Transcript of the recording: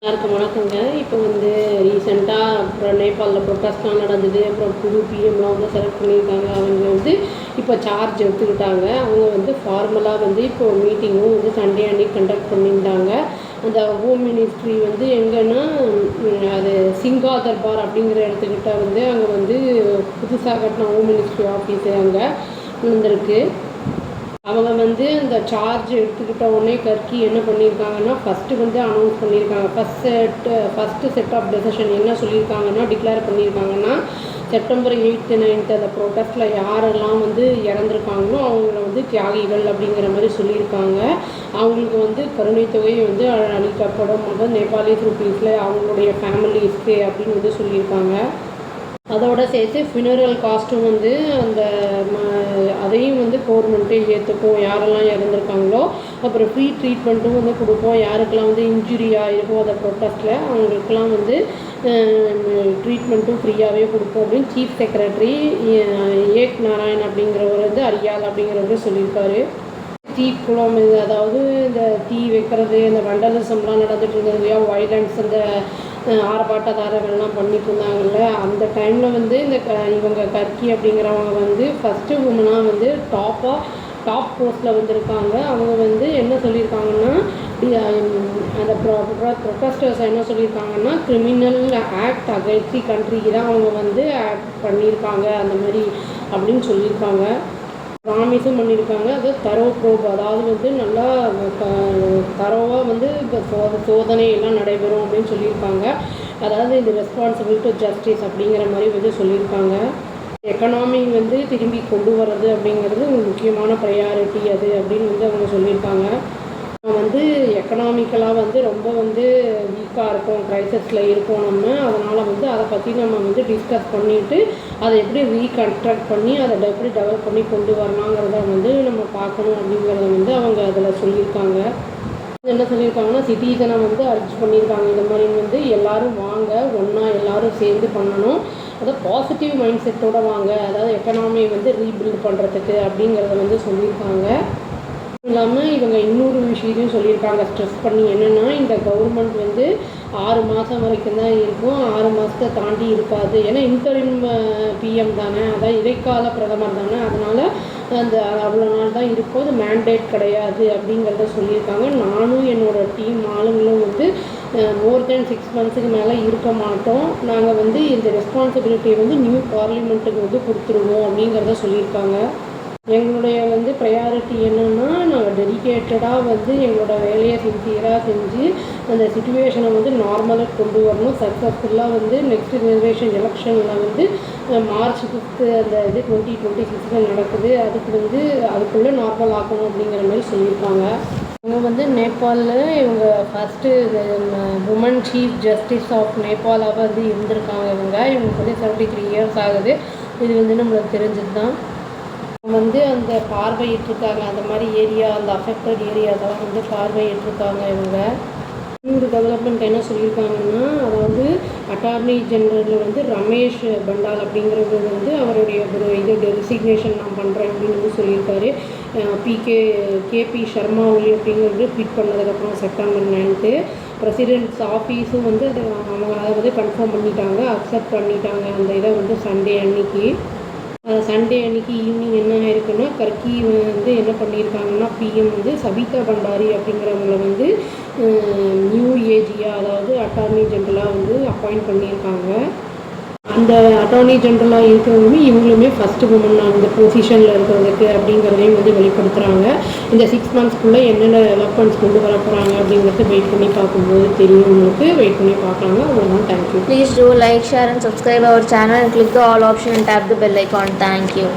எல்லாருக்கும் வணக்கங்க. இப்போ ரீசெண்டாக அப்புறம் நேபாளில் ப்ரொட்டஸ்ட்லாம் நடந்தது. அப்புறம் புது பிஎம்லாம் செலக்ட் பண்ணியிருக்காங்க. அவங்க இப்போ சார்ஜ் எடுத்துக்கிட்டாங்க. அவங்க ஃபார்மலாக இப்போ மீட்டிங்கும் சண்டே அன்னைக்கு கண்டக்ட் பண்ணியிருந்தாங்க. அந்த ஹோம் மினிஸ்ட்ரி எங்கன்னா அது சிங்கா தர்பார் அப்படிங்கிற இடத்துக்கிட்ட அங்கே புதுசாக கட்டின ஹோம் மினிஸ்ட்ரி ஆஃபீஸு அங்கே இருந்திருக்கு. அவங்க அந்த சார்ஜ் எடுத்துக்கிட்ட உடனே கர்கி என்ன பண்ணியிருக்காங்கன்னா ஃபஸ்ட்டு அனௌன்ஸ் பண்ணியிருக்காங்க. ஃபஸ்ட்டு செட் ஆஃப் டெசிஷன் என்ன சொல்லியிருக்காங்கன்னா டிக்ளேர் பண்ணியிருக்காங்கன்னா செப்டம்பர் 8th 9th அந்த ப்ரொட்டஸ்ட்டில் யாரெல்லாம் இறந்துருக்காங்களோ அவங்கள தியாகிகள் அப்படிங்கிற மாதிரி சொல்லியிருக்காங்க. அவங்களுக்கு கருணை தொகை அளிக்கப்படும் நேபாளிஸ் ருபீஸில் அவங்களுடைய ஃபேமிலிஸ்க்கு அப்படின்னு சொல்லியிருக்காங்க. அதோடு சேர்த்து ஃபினரல் காஸ்ட்டும் அந்த அதையும் கவர்மெண்ட்டே ஏற்றுக்கும். யாரெல்லாம் இறந்துருக்காங்களோ அப்புறம் ஃப்ரீ ட்ரீட்மெண்ட்டும் கொடுப்போம். யாருக்கெல்லாம் இன்ஜுரி ஆகிருக்கோ அந்த ப்ரொட்டஸ்ட்டில் அவங்களுக்கெல்லாம் ட்ரீட்மெண்ட்டும் ஃப்ரீயாகவே கொடுப்போம் அப்படின்னு சீஃப் செக்ரட்டரி ஏக் நாராயண் அப்படிங்கிறவர் அரியால் அப்படிங்கிறவர் சொல்லியிருக்காரு. தீக்குளம் அதாவது இந்த தீ வைக்கிறது, இந்த வண்டலிசம்லாம் நடந்துட்டு இருந்தது இல்லையா, வைலன்ஸ், இந்த ஆர்ப்பாட்டக்காரர்கள்லாம் பண்ணிட்டு இருந்தாங்கல்ல, அந்த டைமில் இந்த இவங்க கர்கி அப்படிங்கிறவங்க ஃபஸ்ட்டு உமனாக டாப் போஸ்ட்டில் வந்திருக்காங்க. அவங்க என்ன சொல்லியிருக்காங்கன்னா அந்த ப்ரொட்டஸ்டர்ஸ் என்ன சொல்லியிருக்காங்கன்னா கிரிமினல் ஆக்ட் அகைன்ஸ்ட் தி கண்ட்ரிக்கு தான் அவங்க ஆக்ட் பண்ணியிருக்காங்க அந்த மாதிரி அப்படின்னு சொல்லியிருக்காங்க. ப்ராமிஸும் பண்ணியிருக்காங்க. அது ப்ரோப், அதாவது நல்லா தரோவாக இப்போ சோதனை எல்லாம் நடைபெறும் அப்படின்னு சொல்லியிருக்காங்க. அதாவது இந்த ரெஸ்பான்சிபிள் டு ஜஸ்டிஸ் அப்படிங்கிற மாதிரி சொல்லியிருக்காங்க. எக்கனாமி திரும்பி கொண்டு வர்றது அப்படிங்கிறது ஒரு முக்கியமான ப்ரையாரிட்டி அது அப்படின்னு அவங்க சொல்லியிருக்காங்க. எக்கனாமிக்கலாக ரொம்ப வீக்காக இருக்கும், க்ரைசிஸில் இருக்கோம் நம்ம. அதனால் அதை பற்றி நம்ம டிஸ்கஸ் பண்ணிவிட்டு அதை எப்படி ரீகன்ஸ்ட்ரக்ட் பண்ணி அதை எப்படி டெவலப் பண்ணி கொண்டு வரலாங்கிறத நம்ம பார்க்கணும் அப்படிங்கிறத அவங்க அதில் சொல்லியிருக்காங்க. என்ன சொல்லியிருக்காங்கன்னா சிட்டிசனை அர்ஜ் பண்ணியிருக்காங்க. இந்த மாதிரி எல்லோரும் வாங்க, ஒன்றா எல்லோரும் சேர்ந்து பண்ணணும், அதை பாசிட்டிவ் மைண்ட் செட்டோடு வாங்க, அதாவது எக்கனாமி ரீபில்ட் பண்ணுறதுக்கு அப்படிங்கிறத சொல்லியிருக்காங்க. இல்லாமல் இவங்க இன்னொரு விஷயத்தையும் சொல்லியிருக்காங்க ஸ்ட்ரெஸ் பண்ணி. என்னென்னா இந்த கவர்மெண்ட் 6 மாதம் வரைக்கும் தான் இருக்கும், 6 மாதத்தை தாண்டி இருக்காது. ஏன்னா இன்டரிம் பிஎம் தானே, அதான் இடைக்கால பிரதமர் தானே, அதனால் அந்த அவ்வளோ நாள் தான் இருக்கும், அது மேண்டேட் கிடையாது அப்படிங்கிறத சொல்லியிருக்காங்க. நானும் என்னோடய டீம் ஆளுங்களும் மோர் தென் 6 months மேலே இருக்க மாட்டோம், நாங்கள் இந்த ரெஸ்பான்சிபிலிட்டியை நியூ பார்லிமெண்ட்டுக்கு கொடுத்துருவோம் அப்படிங்கிறத சொல்லியிருக்காங்க. எங்களுடைய ப்ரையாரிட்டி என்னென்னா நாங்கள் டெடிக்கேட்டடாக எங்களோட வேலையை சின்சியராக செஞ்சு அந்த சுச்சுவேஷனை நார்மலாக கொண்டு வரணும். சக்ஸஸ்ஃபுல்லாக நெக்ஸ்ட் ஜெனரேஷன் எலெக்ஷனில் March 5th அந்த 2026 நடக்குது, அதுக்கு அதுக்குள்ளே நார்மல் ஆக்கணும் அப்படிங்கிற மாதிரி சொல்லியிருக்காங்க. இவங்க நேபாளில் இவங்க first woman chief justice of நேபாளாக இருந்திருக்காங்க. இவங்களுக்கு 73 years ஆகுது. இது நம்மளுக்கு தெரிஞ்சது தான். அந்த பார்வையிட்டிருக்காங்க, அந்த மாதிரி ஏரியா, அந்த அஃபெக்டட் ஏரியாஸெல்லாம் பார்வையிட்டிருக்காங்க. இவங்க இன்னொரு டெவலப்மெண்ட் என்ன சொல்லியிருக்காங்கன்னா, அதாவது அட்டார்னி ஜெனரல் ரமேஷ் பண்டால் அப்படிங்கிறவர் அவருடைய ஒரு டெசிக்னேஷன் நான் பண்ணுறேன் அப்படின்னு சொல்லியிருக்காரு. கேபி சர்மா ஒலி அப்படிங்கிறது ட்வீட் பண்ணதுக்கப்புறம் September 9th பிரசிடென்ட்ஸ் ஆஃபீஸும் அவங்க அதை கன்ஃபார்ம் பண்ணிட்டாங்க, அக்செப்ட் பண்ணிட்டாங்க அந்த இதை சண்டே அன்னைக்கு. சண்டே அன்றைக்கி ஈவினிங் என்ன ஆயிருக்குன்னா கர்கி என்ன பண்ணியிருக்காங்கன்னா பிஎம் சபிதா பண்டாரி அப்படிங்கிறவங்கள நியூ ஏஜியாக, அதாவது அட்டார்னி ஜெனரலாக அப்பாயிண்ட் பண்ணியிருக்காங்க. அந்த அட்டார்னி ஜெனரலாக இருக்கிறவங்களுமே இவங்களுமே ஃபஸ்ட்டு உமன் அந்த பொசிஷனில் இருக்கிறதுக்கு அப்படிங்கிறதையும் வெளிப்படுத்துகிறாங்க. இந்த 6 monthsக்குள்ளே என்னென்ன டெவலப்மெண்ட்ஸ் கொண்டு வர போகிறாங்க அப்படிங்கிறத வெயிட் பண்ணி பார்க்கும்போது தெரியும், உங்களுக்கு வெயிட் பண்ணி பார்க்கலாங்க. அவ்வளோதான். Thank you. Please do like, share and subscribe our channel and click the all option and tap the bell icon. Thank you.